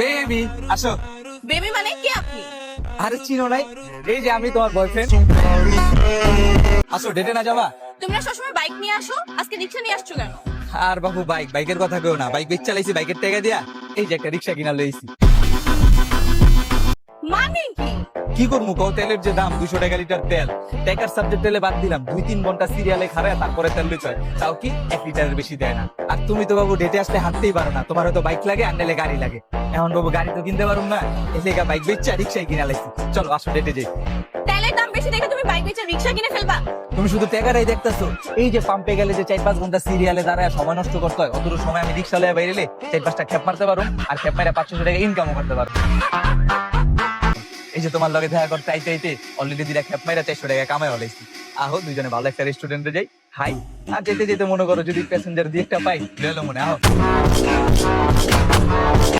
Baby আসো। Baby মানে কে আপনি? আরে চিনো নাই? এই যে আমি তোমার বয়ফ্রেন্ড। আসো, ডেটে না যাবা? তোমরা সবসময় বাইক নিয়ে আসো, আজকে রিক্সা নিয়ে আসছো কেন? আর বাবু বাইকের কথা কেউ না, বাইক চালাইছি, বাইকের টাকা দিয়া এই যে একটা রিক্সা কিনা লইছি। মানে কি? কি করবো কও, তেলের যে দাম 200 টাকা লিটার তেল, টাকার সাবজেক্ট তেলে বাদ দিলাম 2-3 ঘন্টা সিরিয়ালে খারায় তারপরে তেল লইতে হয়, তাও কি 1 লিটারের বেশি দেয় না। আর তুমি তো বাবু ডেটে আসলে হাঁটতেই পারো না, তোমার হয়তো বাইক লাগে আর নাহলে গাড়ি লাগে। এখন বাবু গাড়ি তো কিনতে পারুম না, এসে বাইক বেচা রিক্সায় কিনা লাইছি। চলো আসো ডেটে যাই। তেলের দাম বেশি দেখে তুমি বাইক বেচে রিক্সা কিনে ফেলবা? তুমি শুধু টাকাটাই দেখতেছো। এই যে পাম্পে গেলে যে 4-5 ঘন্টা সিরিয়ালে দাঁড়ায় সময় নষ্ট করতে হয়, অতটুকু সময় আমি রিক্সা লয়ে বাইরেলে 4-5টা খেপ মারতে পারো, আর খেপ মারে 500 টাকা ইনকামও করতে পারো। এই যে তোমার লগে দেখা করতে আইতে আইতে অলরেডি দিলা খেপ মাইরা 400 টাকা কামাই হলাইছি। আহো দুইজনে ভালো একটা রেস্টুরেন্টে যাই, হাই। আর যেতে যেতে মনে করো যদি প্যাসেঞ্জার দিয়ে একটা পাই, লইলো মনে আহো।